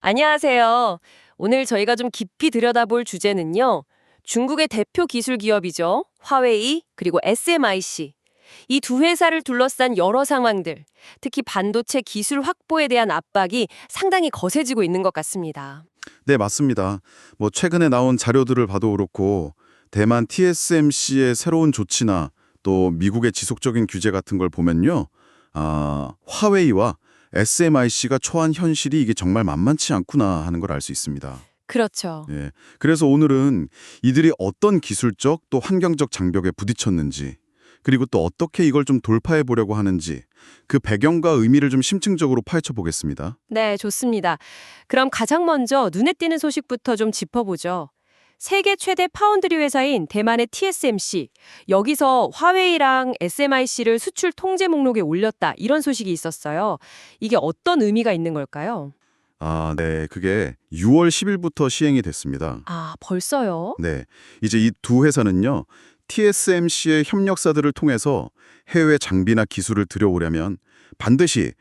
안녕하세요. 오늘 저희가 좀 깊이 들여다볼 주제는요. 중국의 대표 기술 기업이죠. 화웨이 그리고 SMIC. 이 두 회사를 둘러싼 여러 상황들, 특히 반도체 기술 확보에 대한 압박이 상당히 거세지고 있는 것 같습니다. 네, 맞습니다. 최근에 나온 자료들을 봐도 그렇고 대만 TSMC의 새로운 조치나 또 미국의 지속적인 규제 같은 걸 보면요. 화웨이와 SMIC가 처한 현실이 이게 정말 만만치 않구나 하는 걸 알 수 있습니다. 그렇죠. 예. 그래서 오늘은 이들이 어떤 기술적 또 환경적 장벽에 부딪혔는지, 그리고 또 어떻게 이걸 좀 돌파해 보려고 하는지 그 배경과 의미를 좀 심층적으로 파헤쳐 보겠습니다. 네, 좋습니다. 그럼 가장 먼저 눈에 띄는 소식부터 좀 짚어보죠. 세계 최대 파운드리 회사인 대만의 TSMC, 여기서 화웨이랑 SMIC를 수출 통제 목록에 올렸다, 이런 소식이 있었어요. 이게 어떤 의미가 있는 걸까요? 네. 그게 6월 10일부터 시행이 됐습니다. 아, 벌써요? 네. 이제 이 두 회사는요. TSMC의 협력사들을 통해서 해외 장비나 기술을 들여오려면 반드시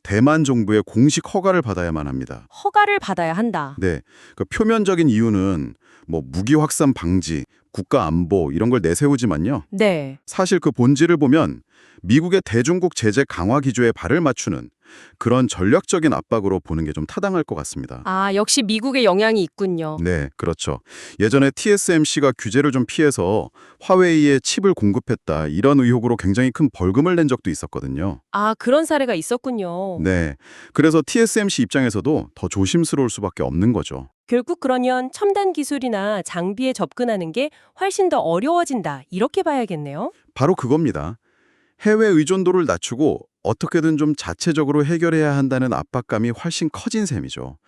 대만 정부의 공식 허가를 받아야만 합니다. 허가를 받아야 한다. 네. 그 표면적인 이유는 무기 확산 방지, 국가 안보 이런 걸 내세우지만요. 네. 사실 그 본질을 보면 미국의 대중국 제재 강화 기조에 발을 맞추는 그런 전략적인 압박으로 보는 게 좀 타당할 것 같습니다. 아, 역시 미국의 영향이 있군요. 네, 그렇죠. 예전에 TSMC가 규제를 좀 피해서 화웨이에 칩을 공급했다 이런 의혹으로 굉장히 큰 벌금을 낸 적도 있었거든요. 아, 그런 사례가 있었군요. 네, 그래서 TSMC 입장에서도 더 조심스러울 수밖에 없는 거죠. 결국 그러면 첨단 기술이나 장비에 접근하는 게 훨씬 더 어려워진다, 이렇게 봐야겠네요. 바로 그겁니다. 해외 의존도를 낮추고 어떻게든 좀 자체적으로 해결해야 한다는 압박감이 훨씬 커진 셈이죠.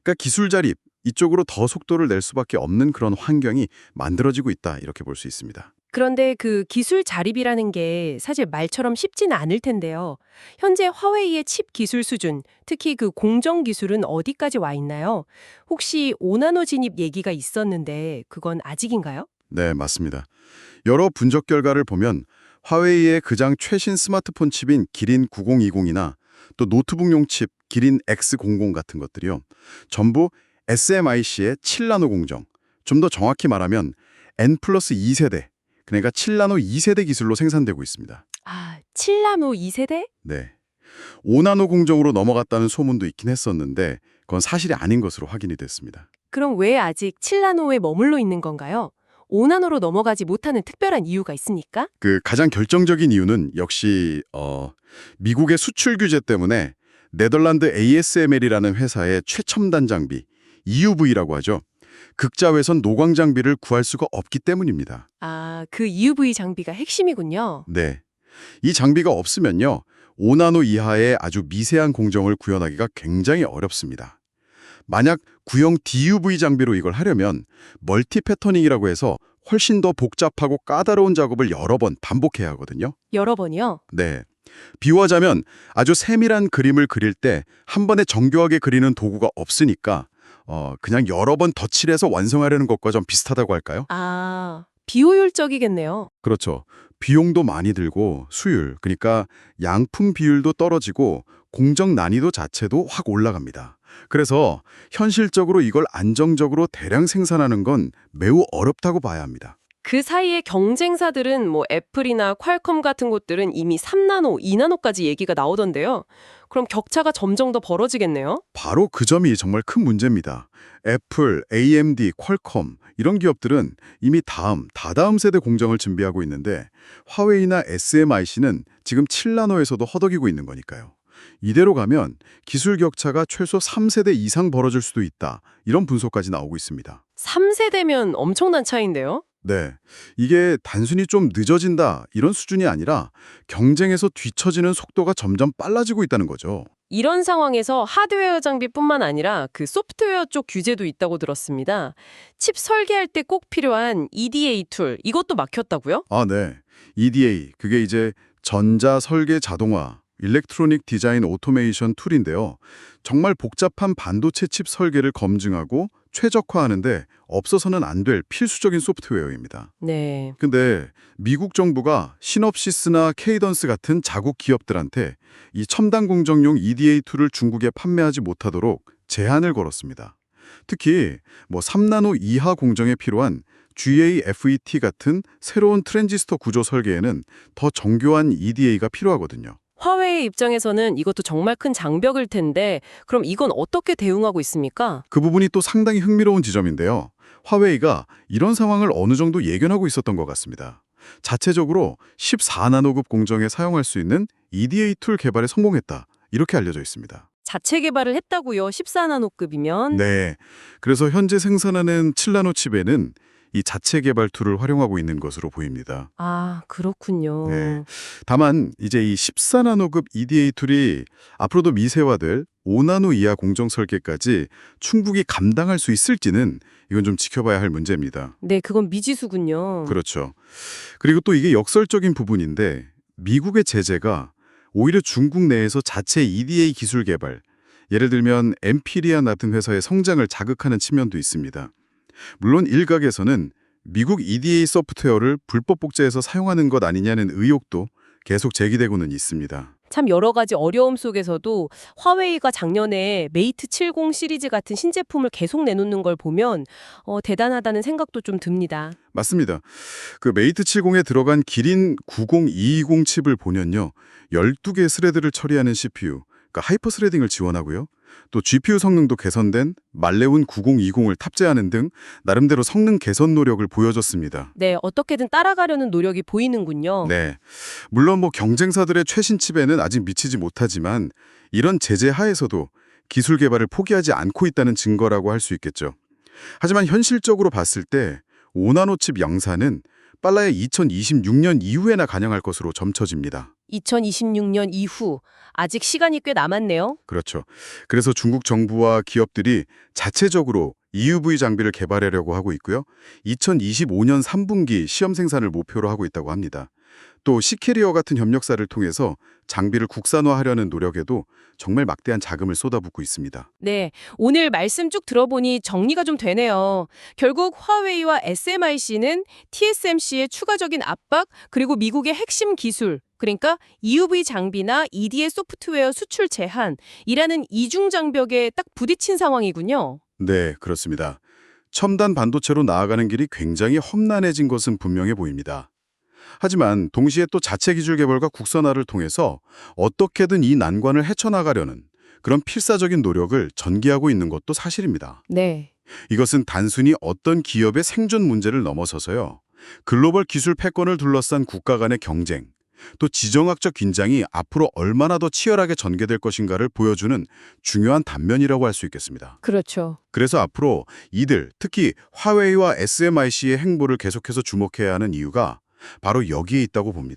그러니까 기술 자립, 이쪽으로 더 속도를 낼 수밖에 없는 그런 환경이 만들어지고 있다 이렇게 볼 수 있습니다. 그런데 그 기술 자립이라는 게 사실 말처럼 쉽지는 않을 텐데요. 현재 화웨이의 칩 기술 수준, 특히 그 공정 기술은 어디까지 와 있나요? 혹시 5나노 진입 얘기가 있었는데 그건 아직인가요? 네, 맞습니다. 여러 분석 결과를 보면 화웨이의 가장 최신 스마트폰 칩인 기린 9020이나 또 노트북용 칩 기린 X00 같은 것들이요. 전부 SMIC의 7나노 공정, 좀 더 정확히 말하면 N 플러스 2세대, 그러니까 7나노 2세대 기술로 생산되고 있습니다. 아, 7나노 2세대? 네. 5나노 공정으로 넘어갔다는 소문도 있긴 했었는데 그건 사실이 아닌 것으로 확인이 됐습니다. 그럼 왜 아직 7나노에 머물러 있는 건가요? 5나노로 넘어가지 못하는 특별한 이유가 있습니까? 그 가장 결정적인 이유는 역시 미국의 수출 규제 때문에 네덜란드 ASML이라는 회사의 최첨단 장비 EUV라고 하죠. 극자외선 노광 장비를 구할 수가 없기 때문입니다. 아, 그 EUV 장비가 핵심이군요. 네. 이 장비가 없으면요. 5나노 이하의 아주 미세한 공정을 구현하기가 굉장히 어렵습니다. 만약 구형 DUV 장비로 이걸 하려면 멀티 패터닝이라고 해서 훨씬 더 복잡하고 까다로운 작업을 여러 번 반복해야 하거든요. 여러 번이요? 네. 비유하자면 아주 세밀한 그림을 그릴 때 한 번에 정교하게 그리는 도구가 없으니까 그냥 여러 번 덧칠해서 완성하려는 것과 좀 비슷하다고 할까요? 아, 비효율적이겠네요. 그렇죠. 비용도 많이 들고 수율, 그러니까 양품 비율도 떨어지고 공정 난이도 자체도 확 올라갑니다. 그래서 현실적으로 이걸 안정적으로 대량 생산하는 건 매우 어렵다고 봐야 합니다. 그 사이에 경쟁사들은 뭐 애플이나 퀄컴 같은 곳들은 이미 3나노, 2나노까지 얘기가 나오던데요. 그럼 격차가 점점 더 벌어지겠네요. 바로 그 점이 정말 큰 문제입니다. 애플, AMD, 퀄컴 이런 기업들은 이미 다다음 세대 공정을 준비하고 있는데 화웨이나 SMIC는 지금 7나노에서도 허덕이고 있는 거니까요. 이대로 가면 기술 격차가 최소 3세대 이상 벌어질 수도 있다. 이런 분석까지 나오고 있습니다. 3세대면 엄청난 차이인데요. 네, 이게 단순히 좀 늦어진다 이런 수준이 아니라 경쟁에서 뒤처지는 속도가 점점 빨라지고 있다는 거죠. 이런 상황에서 하드웨어 장비뿐만 아니라 그 소프트웨어 쪽 규제도 있다고 들었습니다. 칩 설계할 때 꼭 필요한 EDA 툴, 이것도 막혔다고요? 네. EDA, 그게 이제 전자 설계 자동화, 일렉트로닉 디자인 오토메이션 툴인데요. 정말 복잡한 반도체 칩 설계를 검증하고 최적화하는데 없어서는 안 될 필수적인 소프트웨어입니다. 네. 근데 미국 정부가 시놉시스나 케이던스 같은 자국 기업들한테 이 첨단 공정용 EDA 툴을 중국에 판매하지 못하도록 제한을 걸었습니다. 특히 3나노 이하 공정에 필요한 GAFET 같은 새로운 트랜지스터 구조 설계에는 더 정교한 EDA가 필요하거든요. 화웨이 입장에서는 이것도 정말 큰 장벽일 텐데 그럼 이건 어떻게 대응하고 있습니까? 그 부분이 또 상당히 흥미로운 지점인데요. 화웨이가 이런 상황을 어느 정도 예견하고 있었던 것 같습니다. 자체적으로 14나노급 공정에 사용할 수 있는 EDA 툴 개발에 성공했다. 이렇게 알려져 있습니다. 자체 개발을 했다고요? 14나노급이면? 네. 그래서 현재 생산하는 7나노 칩에는 이 자체 개발 툴을 활용하고 있는 것으로 보입니다. 아, 그렇군요. 네. 다만 이제 이 14나노급 EDA 툴이 앞으로도 미세화될 5나노 이하 공정 설계까지 충분히 감당할 수 있을지는 이건 좀 지켜봐야 할 문제입니다. 네, 그건 미지수군요. 그렇죠. 그리고 또 이게 역설적인 부분인데 미국의 제재가 오히려 중국 내에서 자체 EDA 기술 개발, 예를 들면 엠피리아 같은 회사의 성장을 자극하는 측면도 있습니다. 물론 일각에서는 미국 EDA 소프트웨어를 불법 복제해서 사용하는 것 아니냐는 의혹도 계속 제기되고는 있습니다. 참 여러 가지 어려움 속에서도 화웨이가 작년에 메이트 70 시리즈 같은 신제품을 계속 내놓는 걸 보면 대단하다는 생각도 좀 듭니다. 맞습니다. 그 메이트 70에 들어간 기린 90220 칩을 보면요. 12개 스레드를 처리하는 CPU, 그러니까 하이퍼 스레딩을 지원하고요. 또 GPU 성능도 개선된 말레운 9020을 탑재하는 등 나름대로 성능 개선 노력을 보여줬습니다. 네, 어떻게든 따라가려는 노력이 보이는군요. 네. 물론 경쟁사들의 최신 칩에는 아직 미치지 못하지만 이런 제재 하에서도 기술 개발을 포기하지 않고 있다는 증거라고 할 수 있겠죠. 하지만 현실적으로 봤을 때 5나노 칩 양산은 빨라야 2026년 이후에나 가능할 것으로 점쳐집니다. 2026년 이후 아직 시간이 꽤 남았네요. 그렇죠. 그래서 중국 정부와 기업들이 자체적으로 EUV 장비를 개발하려고 하고 있고요. 2025년 3분기 시험 생산을 목표로 하고 있다고 합니다. 또 시캐리어 같은 협력사를 통해서 장비를 국산화하려는 노력에도 정말 막대한 자금을 쏟아붓고 있습니다. 네, 오늘 말씀 쭉 들어보니 정리가 좀 되네요. 결국 화웨이와 SMIC는 TSMC의 추가적인 압박, 그리고 미국의 핵심 기술, 그러니까 EUV 장비나 EDA 소프트웨어 수출 제한이라는 이중 장벽에 딱 부딪힌 상황이군요. 네, 그렇습니다. 첨단 반도체로 나아가는 길이 굉장히 험난해진 것은 분명해 보입니다. 하지만 동시에 또 자체 기술 개발과 국산화를 통해서 어떻게든 이 난관을 헤쳐나가려는 그런 필사적인 노력을 전개하고 있는 것도 사실입니다. 네. 이것은 단순히 어떤 기업의 생존 문제를 넘어서서요. 글로벌 기술 패권을 둘러싼 국가 간의 경쟁, 또 지정학적 긴장이 앞으로 얼마나 더 치열하게 전개될 것인가를 보여주는 중요한 단면이라고 할 수 있겠습니다. 그렇죠. 그래서 앞으로 이들, 특히 화웨이와 SMIC의 행보를 계속해서 주목해야 하는 이유가 바로 여기에 있다고 봅니다.